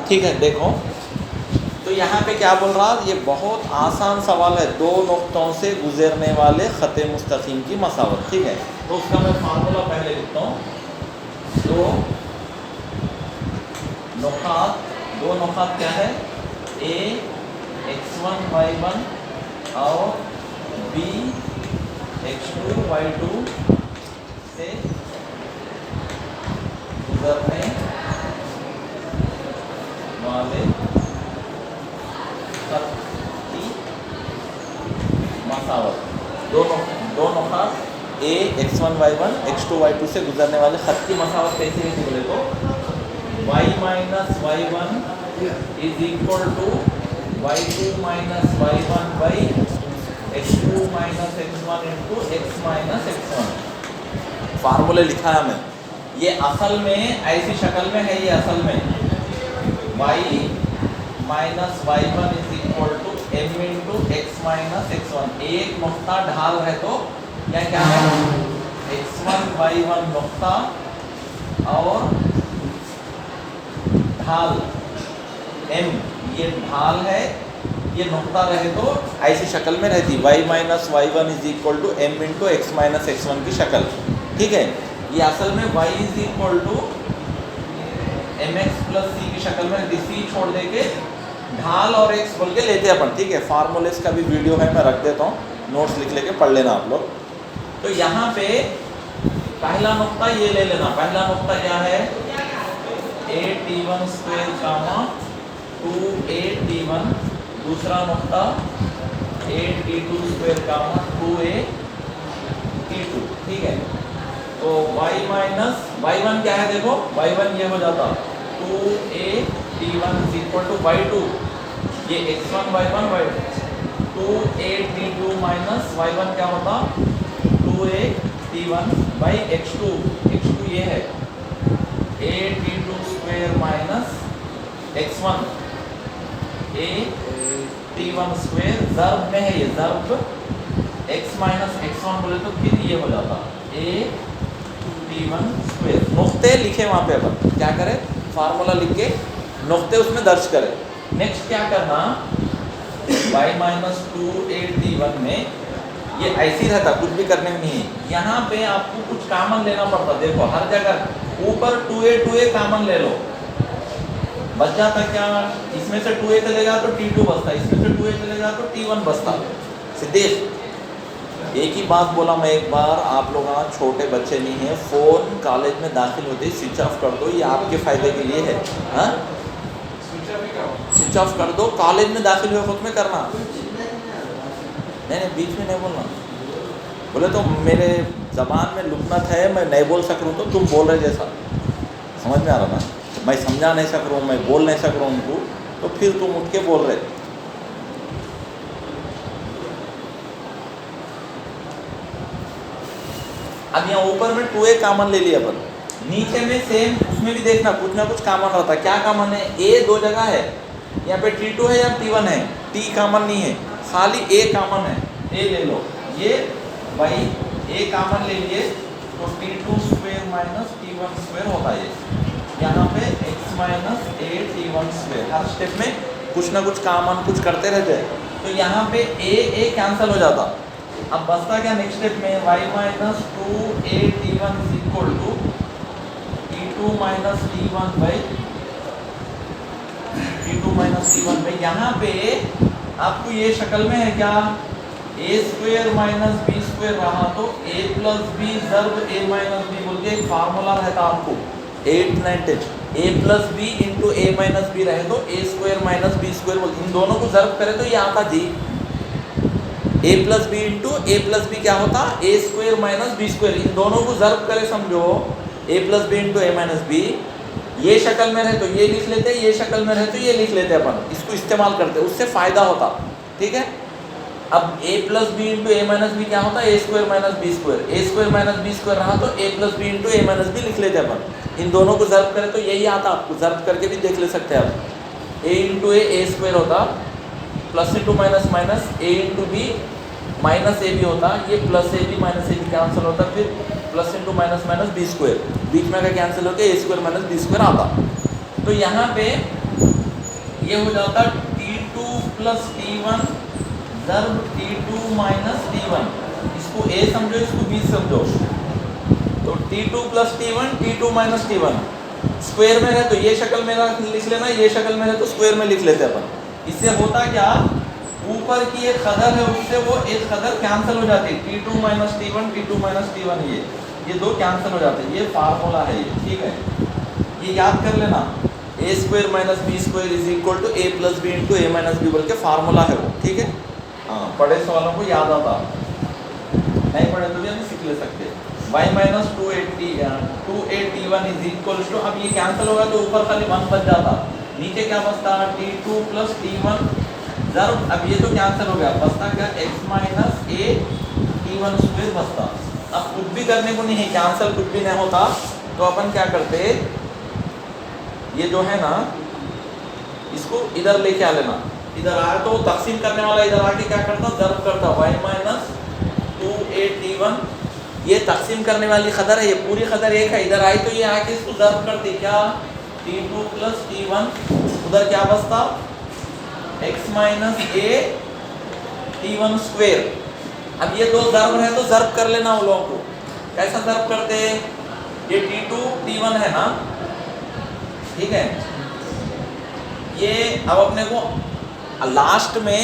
ठीक है, देखो तो यहाँ पे क्या बोल रहा, ये बहुत आसान सवाल है, दो नुक्तों से गुजरने वाले ख़त मुस्तकीम की मसावत। ठीक है, तो उसका मैं फार्मूला पहले लिखता हूँ। दो नुकात क्या है, ए x1 y1 और b x2 y2 से गुजरने वाले ख़त की मसावत। दो नुकात ए x1 y1 x2 y2 से गुजरने वाले ख़त की मसावत कैसे लिखी बोले तो y minus y1 is equal to y2 minus y1 by x2 minus x1 into x minus x1। फार्मूले लिखा है हमें, ये असल में ऐसी शक्ल में है, ये असल में y minus y1 is equal to m into x minus x1। एक नुक्ता ढाल है तो क्या है, x1 y1 नुक्ता और ढाल m, ये ढाल है, ये नुक्ता रहे तो ऐसी शक्ल में रहती y minus y1 is equal to m into x minus x1 की शक्ल। ठीक है, ये असल में y is equal to mx plus c की शक्ल में रहती, c छोड़ दे के ढाल और x बोल के लेते अपन। ठीक है, फार्मूलेस का भी वीडियो है, मैं रख देता हूँ, नोट्स लिख लेके पढ़ लेना आप लोग। तो यहाँ पे पहला नुक्ता ये ले लेना, पहला नुक्ता क्या है, a_t1 स्क्वायर कामा 2a_t1, दूसरा नुक्ता a_t2 स्क्वायर कामा 2a_t2। ठीक है, तो y माइनस y1 क्या है, देखो y1 ये हो जाता 2a_t1 is equal to y2, ये x1 y1 y2, 2a_t2 minus y1 क्या होता 2a_t1 बाई x2 ये है a_t2 square minus x1 a_t1 square, ज़र्ब में है ये, ज़र्ब x माइनस x1 बोले तो फिर ये हो जाता a_t1 स्क्वायर। नुक्ते लिखे वहाँ पे, अपन क्या करें, फार्मूला लिख के नुक्ते उसमें दर्ज करें। नेक्स्ट क्या करना, y माइनस 2a_t1 में ये ऐसी रहता, कुछ भी करने में नहीं है। यहाँ पे आपको कुछ कामन लेना पड़ता, देखो हर जगह ऊपर 2a कामन ले लो, बच जाता क्या, इसमें से 2a चलेगा तो t2 बचता, इसमें से 2a चलेगा तो t1 बचता। सिद्धेश एक ही बात बोला मैं एक बार, आप लोग छोटे बच्चे नहीं है, फ़ोन कॉलेज में दाखिल होते स्विच ऑफ कर दो, ये आपके फ़ायदे के लिए है। हाँ, स्विच ऑफ कर दो, कॉलेज में दाखिल हुए खुद में करना, नहीं बीच में नहीं बोलना। बोले तो मेरे ज़बान में लुकनत है, मैं नहीं बोल सक रहा हूँ तो तुम बोल रहे जैसा, समझ में आ रहा ना, मैं समझा नहीं सक रहा हूँ, मैं बोल नहीं सक रहा हूँ उनको, तो फिर तुम उठ के बोल रहे। अब यहाँ ऊपर में 2a कामन ले लिया अपन, नीचे में सेम उसमें भी देखना कुछ ना कुछ कामन रहता। क्या कामन है, a दो जगह है, यहाँ पे t2 है या t1 है, t कामन नहीं है, खाली a कामन है, a ले लो, ये भाई a कामन ले लिए तो t2 square minus t1 square होता है। यहाँ पे x माइनस a_t1 स्क्वायर, हर स्टेप में कुछ ना कुछ कामन कुछ करते रहते हैं, तो यहाँ पे a कैंसिल हो जाता। अब बचता क्या नेक्स्ट स्टेप में, y minus 2a_t1 is equal to t2 minus t1 by t2 minus t1 by, यहाँ पे आपको ये शक्ल में है क्या, a square minus b square रहा तो a प्लस बी ज़र्ब a माइनस बी बोल के एक फार्मूला रहता आपको 8 9 10, a plus B into a minus B रहे तो a square minus B square बोलते, इन दोनों को ज़र्ब करे तो ये आता जी a plus B into a plus B क्या होता a square minus B square, इन दोनों को ज़र्ब करे समझो a plus B into a minus B, ये शक्ल में रहे तो ये लिख लेते, ये शक्ल में रहे तो ये लिख लेते, अपन इसको इस्तेमाल करते, उससे फ़ायदा होता। ठीक है, अब a plus B into A minus b क्या होता है, a square minus B square, a square minus B square रहा तो a plus B into A minus b लिख लेते अपन, इन दोनों को ज़र्ब करें तो यही आता, आपको ज़र्ब करके भी देख ले सकते हैं आप। a इंटू ए स्क्वायर होता, plus into minus minus, a into B minus A B होता, ये plus A B minus A B cancel होता, फिर plus into minus minus B square, बीच में का कैंसिल होकर A square minus B square आता। तो यहाँ पे ये हो जाता T2 plus T1 ज़र्ब T2 minus T1। इसको A समझो, इसको B समझो। तो T2 plus T1 T2 minus T1 square में है तो ये शक्ल में लिख लेना, ये शक्ल में है तो स्क्वायर में लिख लेते अपन। इससे होता क्या, ऊपर की एक कदर है उससे वो एक कदर कैंसिल हो जाती है। T2 minus T1 T2 minus T1 ये दो कैंसिल हो जाते हैं। ये फार्मूला है ये, ठीक है, ये याद कर लेना। A square minus B square is equal to A plus B into A minus B बोल के फार्मूला है वो, ठीक है। हाँ, पढ़े सवालों को याद आता, नहीं पढ़े तो भी हम सीख ले सकते। y minus 2a_t1 is equal to, अब ये कैंसिल होगा तो ऊपर खाली 1 बच जाता, नीचे क्या बचता, T2 प्लस T1 ज़र्ब, अब ये तो कैंसिल हो गया, बचता क्या, x minus a T1 square बचता। अब कुछ भी करने को नहीं है, कैंसिल कुछ भी नहीं होता, तो अपन क्या करते, ये जो है ना इसको इधर लेके आ लेना। इधर आया तो तकसीम करने वाला इधर आके क्या करता, ज़र्ब करता, y माइनस 2a_t1, ये तकसीम करने वाली खदर है, ये पूरी खदर एक है, इधर आई तो ये आके इसको ज़र्ब करती, क्या, T2 प्लस T1, उधर क्या बचता, x minus a T1 square. अब ये दो ज़र्ब है तो ज़र्ब कर लेना उन लोगों को। कैसा ज़र्ब करते, ये T2 T1 है ना, ठीक है, ये अब अपने को लास्ट में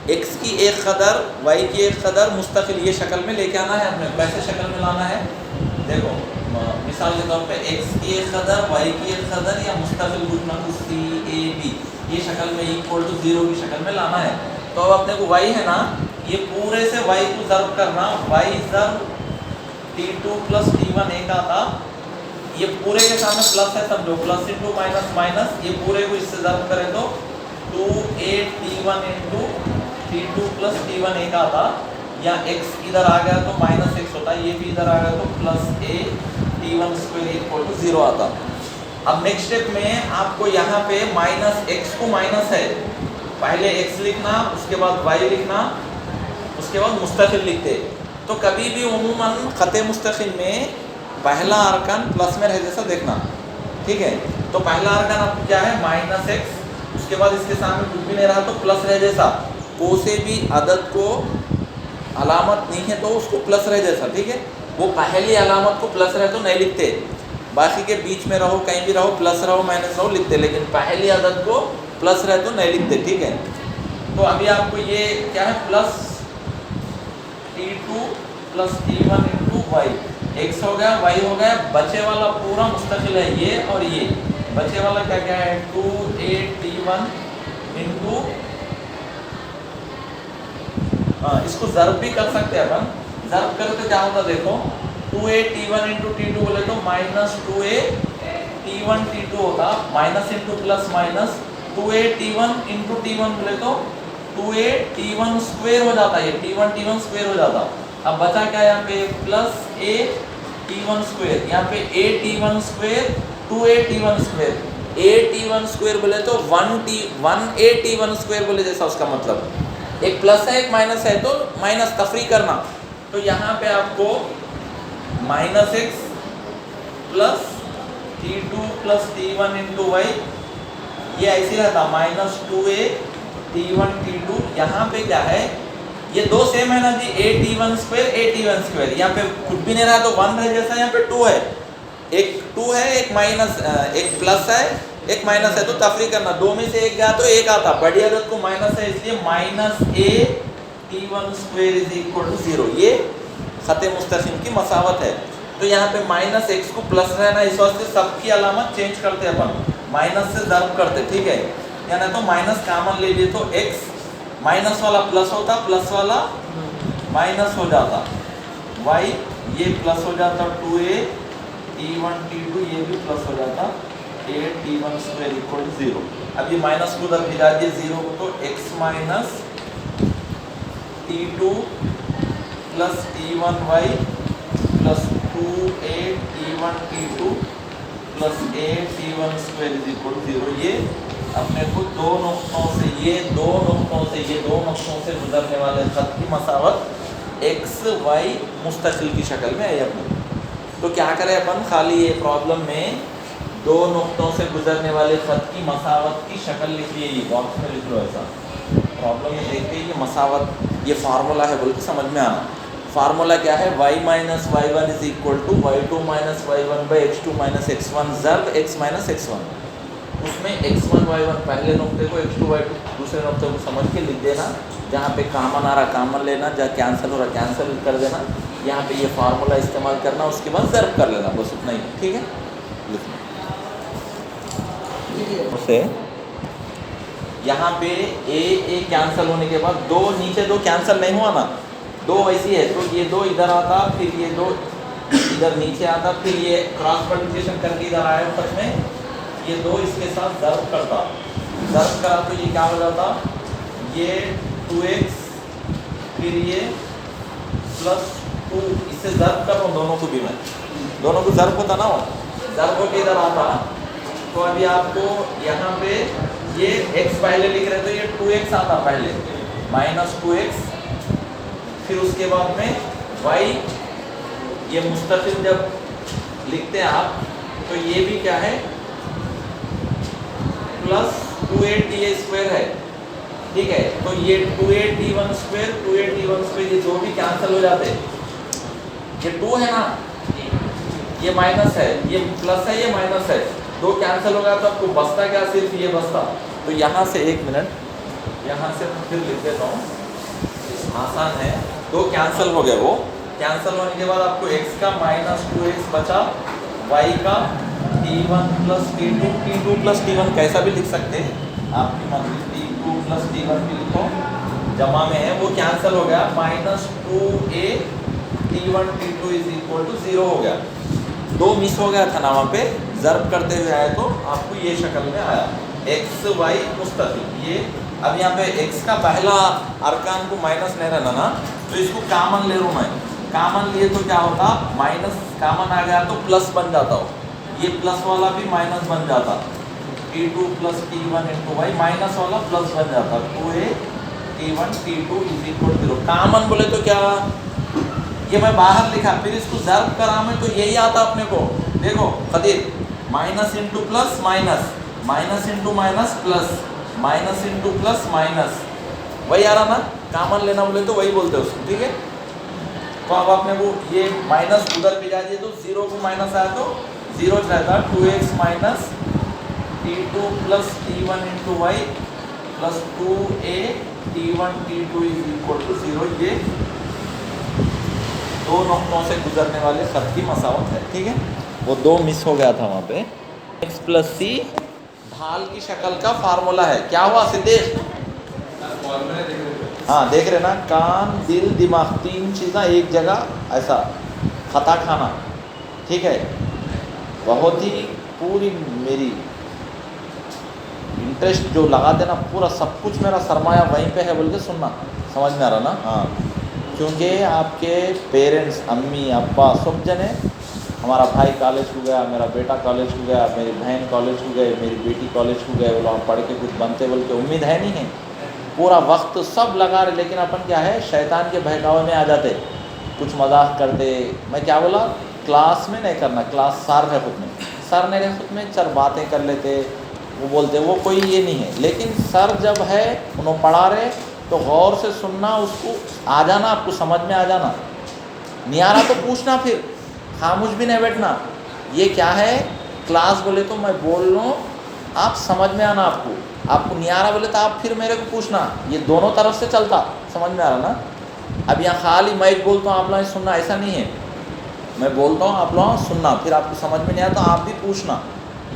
x की एक कदर y की एक कदर मुस्तकिल ये शक्ल में लेके आना है अपने। कैसे शक्ल में लाना है, देखो मिसाल के तौर पे x की एक कदर y की एक कदर या मुस्तकिल कुछ ना कुछ c a b ये शक्ल में इक्वल टू 0 की शक्ल में लाना है। तो अब अपने को y है ना, ये पूरे से y को ज़र्ब करना, y ज़र्ब T2 प्लस T1 एक आता, ये पूरे के सामने प्लस है समझो, प्लस इंटू माइनस माइनस, ये पूरे को इससे ज़र्ब करें तो 2a_t1 into T2 plus T1 एक आता, या x इधर आ गया तो माइनस x होता है, ये भी इधर आ गया तो plus a T1 square equal to 0 आता। अब नेक्स्ट स्टेप में आपको यहाँ पे माइनस x को माइनस है, पहले x लिखना, उसके बाद y लिखना, उसके बाद मुस्तकिल लिखते। तो कभी भी उमूमन ख़त मुस्तकिल में पहला अरकान प्लस में रह जैसा देखना, ठीक है। तो पहला अरकान आपको क्या है, माइनस x, उसके बाद इसके सामने कुछ भी नहीं रहा तो प्लस रह जैसा, को से भी अदद को अलामत नहीं है तो उसको प्लस रह जैसा, ठीक है। वो पहली अलामत को प्लस रहे तो नहीं लिखते, बाकी के बीच में रहो कहीं भी रहो, प्लस रहो माइनस रहो लिखते, लेकिन पहली अदद को प्लस रहे तो नहीं लिखते, ठीक है। तो अभी आपको ये क्या है, plus T2 plus T1 into y, x हो गया y हो गया, बचे वाला पूरा मुस्तकिल है ये और ये, बचे वाला क्या क्या है, 2a_t1 इंटू, इसको ज़र्ब भी कर सकते हैं अपन। ज़र्ब करें तो क्या होता देखो, 2a_t1 इंटू T2 बोले तो माइनस 2a_t1 T2 होता, minus into plus minus, 2a_t1 into T1 बोले तो 2a_t1 स्क्वायर हो जाता है, ये T1 स्क्वायर हो जाता। अब बचा क्या यहाँ पे, प्लस a_t1 स्क्वायर, यहाँ पे a_t1 square 2a_t1 square, a_t1 square बोले तो 1a_t1 स्क्वायर बोले जैसा, उसका मतलब एक प्लस है एक माइनस है तो माइनस तफरी करना। तो यहाँ पे आपको minus x plus T2 plus T1 into y, ये ऐसे रहता, माइनस 2a_t1 T2, यहाँ पे क्या है, ये दो सेम है ना जी, a_t1 स्क्वायर a_t1 स्क्वायर, यहाँ पे कुछ भी नहीं रहा तो 1 है जैसा, यहाँ पे 2 है, एक 2 है एक माइनस, एक प्लस है एक माइनस है तो तफरी करना, दो में से एक गया तो एक आता, बड़ी अदद को माइनस है इसलिए minus a_t1 square is equal to 0, ये ख़त मुस्तक़िम की मसावत है। तो यहाँ पे माइनस x को प्लस रहना, इस वास्ते सबकी अलामत चेंज करते अपन, माइनस से ज़र्ब करते, ठीक है, यानी तो माइनस कामन ले लिए तो x माइनस वाला प्लस होता, प्लस वाला माइनस हो जाता, y ये प्लस हो जाता, 2a_t1 T2 ये भी प्लस हो जाता, a_t1 स्क्वायर इक्वल 0। अब ये माइनस को उधर भिजा दिए 0 को, तो x minus T2 plus T1y plus 2a_t1 T2 plus a_t1 square is equal 0। ये अपने को दो नुक्तों से ये दो नुक्तों से गुजरने वाले खत की मसावत x y मुस्तकिल की शक्ल में है अपने। तो क्या करें अपन, खाली ये प्रॉब्लम में दो नुक्तों से गुजरने वाले खत की मसावत की शक्ल लिखिए, ये बॉक्स में लिख लो ऐसा। प्रॉब्लम में देखते हैं ये मसावत, ये फार्मूला है बोल के समझ में आना। फार्मूला क्या है, y minus Y one is equal to Y two minus Y one by X two minus X one ज़र्ब x माइनस एक्स वन। उसमें x1 y1 पहले नुक्ते को, x2 y2 दूसरे नुक्ते को समझ के लिख देना। जहाँ पे कामन आ रहा कामन लेना, जहाँ कैंसिल हो रहा कैंसिल कर देना। यहाँ पे ये फार्मूला इस्तेमाल करना, उसके बाद ज़र्ब कर लेना, बस उतना ही, ठीक है। उसे यहाँ पे ए कैंसिल होने के बाद दो नीचे दो कैंसिल नहीं हुआ ना, दो वैसी है, तो ये दो इधर आता, फिर ये दो इधर नीचे आता, फिर ये क्रॉस मल्टीप्लिकेशन करके इधर आया ऊपर में, ये दो इसके साथ ज़र्ब करता, ज़र्ब करा तो ये क्या हो जाता, ये 2x फिर ये प्लस 2, इससे ज़र्ब कर रहा हूँ दोनों को भी मैं, दोनों को ज़र्ब होता ना, वो ज़र्ब होकर इधर आता। तो अभी आपको यहाँ पे ये x पहले लिख रहे तो ये 2x आता पहले, माइनस 2x, फिर उसके बाद में y, ये मुस्तकिल जब लिखते हैं आप तो ये भी क्या है प्लस 2a स्क्वायर है, ठीक है। तो ये 2a स्क्वायर ये दो भी कैंसिल हो जाते, ये 2 है ना, ये माइनस है, ये प्लस है, ये माइनस है, दो कैंसिल हो गया तो आपको बचता क्या, सिर्फ ये बचता। तो यहाँ से एक मिनट, यहाँ से फिर लिख देता हूँ, आसान है, दो कैंसिल हो गए, वो कैंसिल होने के बाद आपको x का माइनस 2x बचा, y का t1 plus t2 plus t1 कैसा भी लिख सकते हैं, आपकी मर्जी, t2 प्लस t1 भी लिखो, जमा में है, वो कैंसिल हो गया, minus 2a t1 t2 is equal to 0 हो गया। दो मिस हो गया था ना वहाँ पे, ज़र्ब करते हुए आए तो आपको ये शक्ल में आया, x y मुस्तकिल। ये अब यहाँ पे x का पहला अरकान को माइनस नहीं रहना ना, तो इसको कामन ले रहा हूँ मैं, कामन लिए तो क्या होता, माइनस कामन आ गया तो प्लस बन जाता हो, ये प्लस वाला भी माइनस बन जाता, t2 plus t1 into y, minus वाला प्लस बन जाता, 2a t1 t2 is equal to 0। कामन बोले तो क्या, ये मैं बाहर लिखा, फिर इसको ज़र्ब करा मैं तो यही आता अपने को, देखो Qadeer, minus into plus minus, minus into minus plus, minus into plus minus, वही आ रहा ना, कामन लेना बोले तो वही बोलते हैं उसको, ठीक है। तो अब आपने वो ये माइनस उधर भिजा दिए तो 0 को माइनस आया तो 0 रहता, 2x minus t2 plus t1 into y plus 2a t1 t2 is equal to 0। ये दो नुक्तों से गुजरने वाले खत की मसावत है, ठीक है। वो दो मिस हो गया था वहाँ पे। x प्लस सी ढाल की शक्ल का फार्मूला है, क्या हुआ सिद्धेश, हाँ देख रहे ना, कान दिल दिमाग तीन चीज़ें एक जगह ऐसा खता खाना, ठीक है। बहुत ही पूरी मेरी इंटरेस्ट जो लगा देना, पूरा सब कुछ मेरा सरमाया वहीं पे है बोल के सुनना, समझ में आ रहा ना, हाँ। क्योंकि आपके पेरेंट्स, अम्मी अब्बा सब जने, हमारा भाई कॉलेज को गया, मेरा बेटा कॉलेज को गया, मेरी बहन कॉलेज को गए, मेरी बेटी कॉलेज को गए, बोला पढ़ के कुछ बनते बोल के उम्मीद है नहीं है, पूरा वक्त सब लगा रहे, लेकिन अपन क्या है शैतान के बहकावे में आ जाते, कुछ मजाक करते। मैं क्या बोला, क्लास में नहीं करना, क्लास सर है खुद में, सर ने खुद में चार बातें कर लेते, वो बोलते वो कोई ये नहीं है, लेकिन सर जब है उन्होंने पढ़ा रहे तो गौर से सुनना, उसको आ जाना, आपको समझ में आ जाना, नहीं आ रहा तो पूछना, फिर खामोश भी नहीं बैठना। ये क्या है क्लास बोले तो मैं बोल रहा हूँ, आप समझ में आना, आपको नहीं आ रहा बोले तो आप फिर मेरे को पूछना, ये दोनों तरफ से चलता, समझ में आ रहा ना। अब यहाँ खाली मैं बोलता हूँ आप लोग सुनना, ऐसा नहीं है, मैं बोलता हूँ आप लोग सुनना, फिर आपको समझ में नहीं आया तो आप भी पूछना,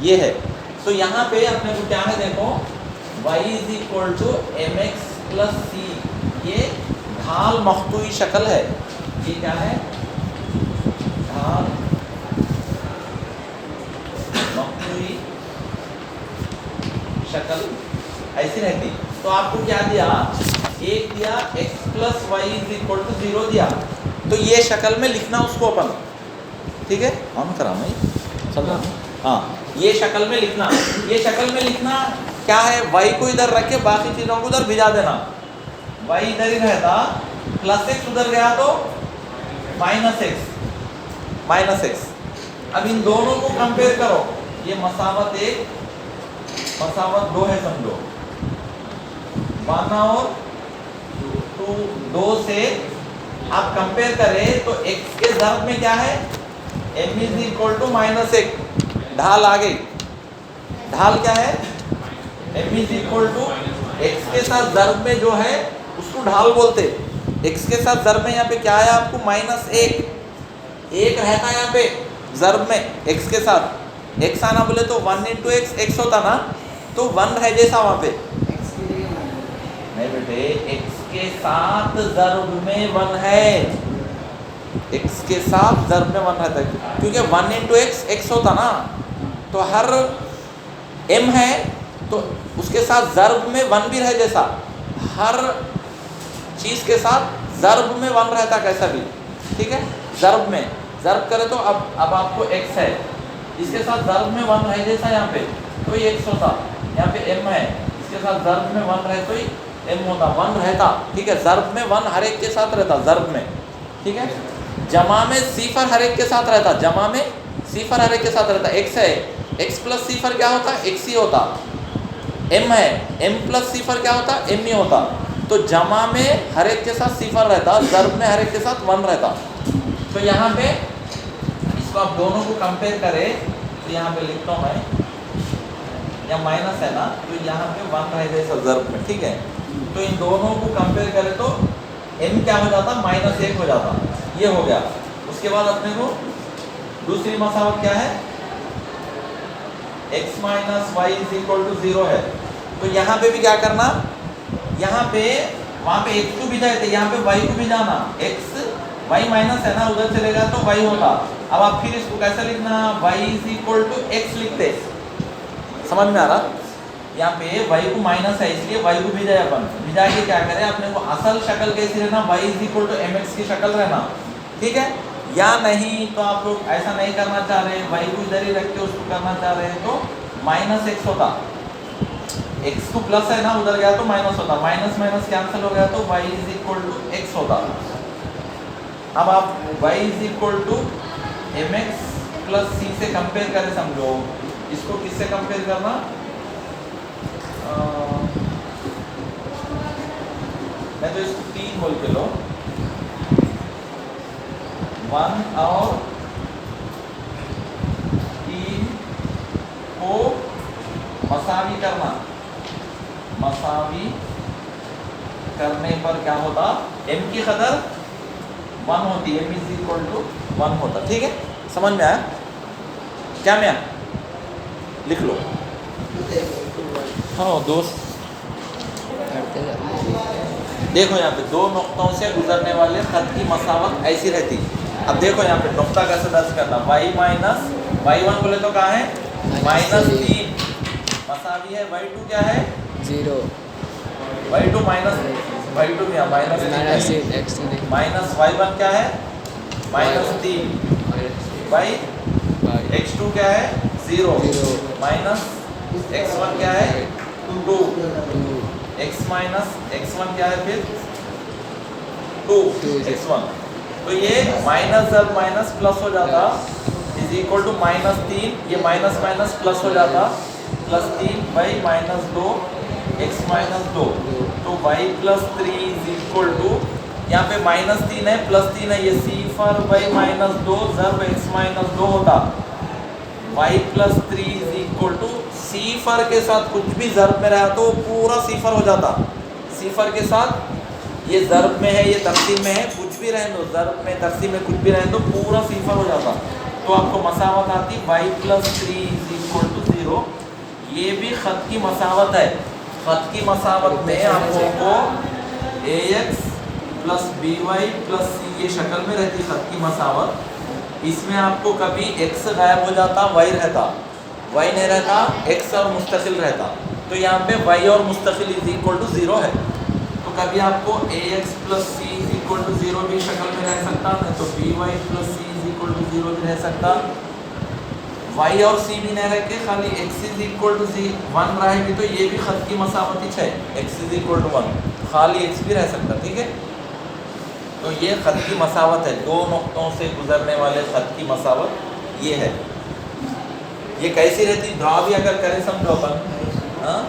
ये है। तो यहाँ पे अपने को क्या है, देखो y is equal to mx plus C, ये ढाल मख्तूई शक्ल है, ये क्या है, ढाल मख्तूई शक्ल ऐसी रहती। तो आपको क्या दिया, एक दिया x plus y is equal to 0 दिया, तो ये शक्ल में लिखना उसको अपन, ठीक है। ऑन करा मैं समझा, हाँ ये शक्ल में लिखना, ये शक्ल में लिखना क्या है, y को इधर रख के बाकी चीज़ों को उधर भिजा देना, y इधर ही रहता, प्लस x उधर गया तो माइनस x। अब इन दोनों को कंपेयर करो, ये मसावत 1 मसावत 2 है समझो। 1 और 2 से आप कंपेयर करें तो x के ज़र्ब में क्या है, m इज इक्वल टू -1, ढाल आ गई। ढाल क्या है, m is equal to x के साथ ज़र्ब में जो है उसको ढाल बोलते। x के साथ ज़र्ब में यहाँ पे क्या है आपको -1, 1 रहता है यहाँ पे ज़र्ब में x के साथ। x आना बोले तो 1 इंटू एक्स x होता ना, तो 1 रह जैसा वहाँ पे नहीं बेटे, x के साथ ज़र्ब में 1 है, x के साथ ज़र्ब में 1 रहता है क्योंकि 1 इंटू एक्स x होता ना, तो हर m है तो उसके साथ ज़र्ब में 1 भी रहे जैसा, हर चीज़ के साथ ज़र्ब में 1 रहता कैसा भी, ठीक है। ज़र्ब में ज़र्ब करे तो अब आपको x है, इसके साथ ज़र्ब में 1 रहे जैसा यहाँ पे तो ये x होता, यहाँ पे m है, इसके साथ ज़र्ब में 1 रहे तो ही m होता, 1 रहता, ठीक है। ज़र्ब में 1 हर एक के साथ रहता ज़र्ब में, ठीक है। जमा में सिफर हर एक के साथ रहता, जमा में सिफर हर एक के साथ रहता। x है, x प्लस सिफर क्या होता, x ही होता। m है, m प्लस सिफर क्या होता, m ही होता। तो जमा में हर एक के साथ सिफर रहता, ज़र्ब में हर एक के साथ 1 रहता। तो यहाँ पे इसको आप दोनों को कंपेयर करें तो यहाँ पे लिखता हूँ मैं, यहाँ माइनस है ना तो यहाँ पे 1 रह जैसा ज़र्ब में, ठीक है। तो इन दोनों को कंपेयर करें तो m क्या हो जाता, -1 हो जाता, ये हो गया। उसके बाद अपने को दूसरी मसावत क्या है, x minus y is equal to 0 है। तो यहाँ पे भी क्या करना, यहाँ पे वहाँ पे x को भी जाए थे, यहाँ पे y को भी जाना, x y माइनस है ना, उधर चलेगा तो y होता। अब आप फिर इसको कैसे लिखना, y is equal to x लिखते, समझ में आ रहा। यहाँ पे y को माइनस है इसलिए y को भिजाए अपन, भिजा के क्या करें अपने को असल शक्ल कैसी रहना, y is equal to mx की शक्ल रहना, ठीक है। या नहीं तो आप लोग ऐसा नहीं करना चाह रहे, y को इधर ही रख के उसको करना चाह रहे हैं तो -x होता, x को प्लस है ना उधर गया तो माइनस होता, माइनस माइनस कैंसिल हो गया तो y is equal to x होता। अब आप y is equal to mx plus c से कंपेयर करें समझो, इसको किससे कंपेयर करना, मैं तो इसको 3 बोल के लो, 1 और 3 को मसावी करना, मसावी करने पर क्या होता, m की कदर 1 होती है, m इज इक्वल टू 1 होता, ठीक है। समझ में आया क्या, में आया लिख लो। हाँ दोस्त देखो यहाँ पे 2 नुक्तों से गुजरने वाले खत की मसावत ऐसी रहती। अब देखो यहाँ पे नुक्ता कैसे दर्ज करना, y माइनस y1 बोले तो कहाँ है, -3 मसावी है, y2 क्या है 0, y2 माइनस y2 क्या माइनस y1 क्या है -3, x2 क्या है 0 माइनस x1 क्या है 2, x माइनस x1 क्या है फिर 2 x1। तो ये माइनस जब माइनस प्लस हो जाता इज इक्वल टू -3, ये माइनस माइनस प्लस हो जाता +3 बाई -2 x -2, तो y +3 इज इक्वल टू, यहाँ पे -3 है +3 है, ये सिफर बाई -2 जब x -2 होता, y +3 इज इक्वल टू, सिफर के साथ कुछ भी ज़र्ब में रहा तो पूरा सिफर हो जाता, सिफर के साथ ये ज़र्ब में है, ये तक़सीम में है, कुछ भी रहे दो, ज़र्ब में तक़सीम में कुछ भी रहे तो पूरा सिफर हो जाता। तो आपको मसावत आती y +3 इज इक्वल टू 0। ये भी ख़त की मसावत है। ख़त की मसावत में आपको ax + by + c ये शक्ल में रहती ख़त की मसावत। इसमें आपको कभी x गायब हो जाता, y रहता, y नहीं रहता, x और मुस्तकिल रहता। तो यहाँ पे y और मुस्तकिल इज इक्वल टू 0 है, तो कभी आपको ax + c is equal to 0 भी शक्ल में रह सकता, नहीं तो by + c is equal to 0 भी रह सकता। y और c भी नहीं रह के खाली x इज इक्वल टू 1 रहेगी तो ये भी ख़त की मसावत ही है, x इज इक्वल टू 1, खाली x भी रह सकता, ठीक है। तो ये ख़त की मसावत है, 2 नुक्तों से गुजरने वाले ख़त की मसावत ये है। ये कैसी रहती, ड्रा भी अगर करें समझो अपन, हाँ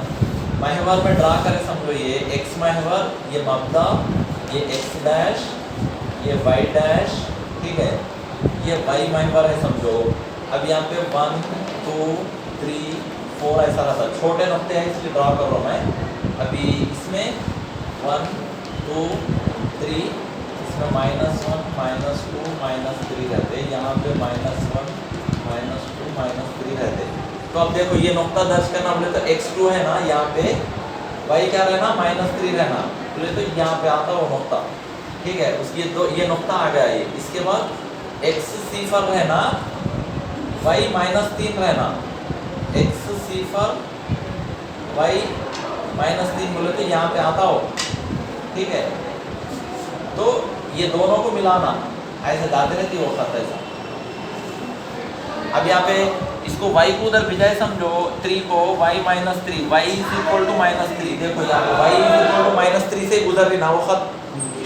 महवर में ड्रा करें समझो, ये एक्स महवर, ये मबदा, ये एक्स डैश, ये वाई डैश, ठीक है, ये वाई महवर है समझो। अब यहाँ पे 1 2 3 4 ऐसा रहता, छोटे नुक्ते हैं इसलिए ड्रा कर रहा हूँ मैं। अभी इसमें 1 2 3, इसमें -1 -2 -3 रहते, यहाँ पे -1 -2 -3 रहते। तो अब देखो ये नुक्ता दर्ज करना बोले तो x2 है ना, यहाँ पे y क्या रहना, -3 रहना बोले तो यहाँ पे आता वो नुक्ता, ठीक है, उसकी ये नुक्ता आ गया ये। इसके बाद x सिफर रहना, y -3 रहना, x सिफर y -3 बोले तो यहाँ पे आता हो, ठीक है। तो ये दोनों को मिलाना, ऐसे जाते रहती वो खत ऐसा। अब यहाँ पे इसको y को उधर भिजाए समझो, 3 को y -3, y is equal to -3, देखो यहाँ पे y इज इक्वल टू -3 से गुजर रही ना वो खत,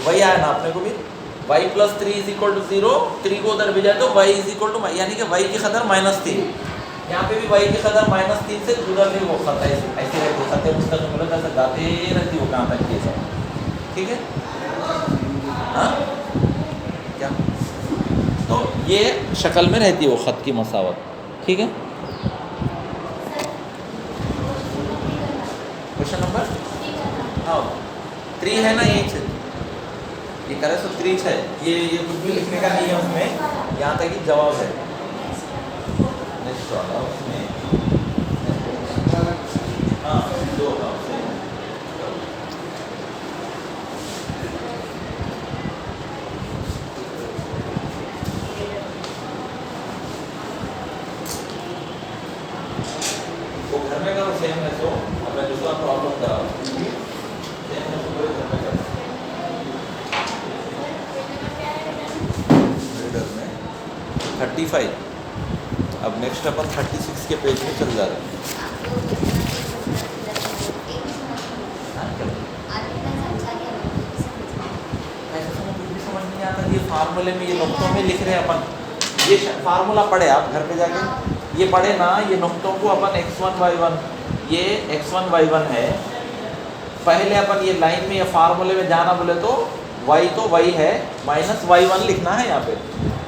वही आया ना अपने को भी, y + 3 इज इक्वल टू 0, 3 को उधर भिजाए तो y इज इक्वल टू, यानी कि y की कदर -3, यहाँ पे भी y की कदर -3 से गुजर रही वो खत, ऐसी रहती खत मुस्तकिल बोले तो जाते रहती वो कहाँ तक ये सब, ठीक है। हाँ क्या, तो ये शक्ल में रहती है वो ख़त की मसावत, ठीक है। क्वेश्चन नंबर हाँ 3 है ना, ये करे तो 3 है, ये कुछ भी लिखने का नहीं है उसमें, यहाँ तक ही जवाब है। नेक्स्ट वाला उसमें हाँ 2 सेम है, तो अब मैं दूसरा प्रॉब्लम कर रहा हूँ, सेम है तो पूरे घर में कर, रीडर में 35, अब नेक्स्ट अपन 36 के पेज में चल जा रहे हैं। समझ नहीं आता, ये फार्मूले में ये नुक्तों में लिख रहे हैं अपन, ये फार्मूला पढ़े आप घर पे जाके, ये पढ़े ना, ये नुक्तों को अपन x1 y1, ये x1 y1 है, पहले अपन ये लाइन में, ये फार्मूले में जाना बोले तो y तो y है, -y1 लिखना है यहाँ पे,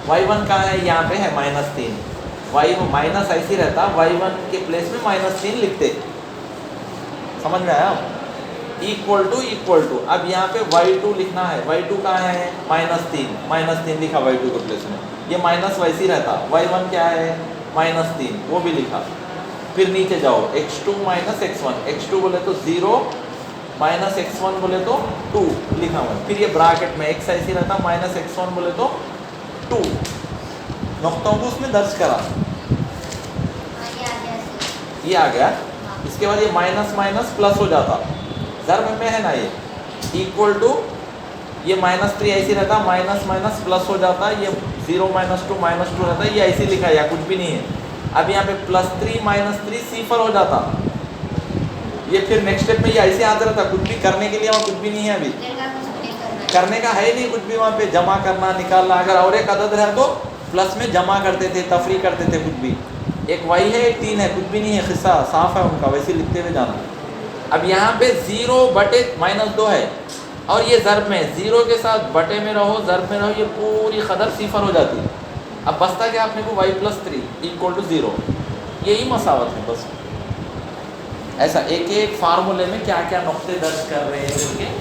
y1 कहाँ है, यहाँ पे है -3, y माइनस ऐसे रहता, y1 के प्लेस में -3 लिखते, समझ में आया, इक्वल टू, अब यहाँ पे y2 लिखना है, y2 कहाँ है, -3 लिखा y2 के प्लेस में, ये माइनस वैसे ही रहता, y1 क्या है -3, वो भी लिखा। फिर नीचे जाओ, x2 - x1, x2 बोले तो 0 -x1 बोले तो 2 लिखा हुआ है, फिर ये ब्रैकेट में x ऐसे रहता, -x1 बोले तो 2, नुक्तों को उसमें दर्ज करा, ये आ गया। इसके बाद ये माइनस प्लस हो जाता, ज़र्ब में है ना, ये इक्वल टू, ये -3 ऐसे रहता, माइनस प्लस हो जाता, ये 0 -2 रहता, ये ऐसे लिखा या कुछ भी नहीं है। अब यहाँ पे +3 -3 सिफर हो जाता, ये फिर नेक्स्ट स्टेप में ये ऐसे आता रहता, कुछ भी करने के लिए वहाँ कुछ भी नहीं है, अभी करने का है नहीं कुछ भी, वहाँ पे जमा करना निकालना, अगर और एक अदद है तो प्लस में जमा करते थे, तफरी करते थे, कुछ भी, एक y है एक 3 है, कुछ भी नहीं है, खिस्सा साफ है उनका, वैसे लिखते हुए जाना। अब यहाँ पे 0/-2 है, और ये ज़र्ब में 0 के साथ बटे में रहो, ज़र्ब में रहो, ये पूरी कदर सिफर हो जाती है। अब बसता क्या आपने को y + 3 = 0, यही मसावत है बस। ऐसा एक एक फार्मूले में क्या क्या नुक्ते दर्ज कर रहे हैं,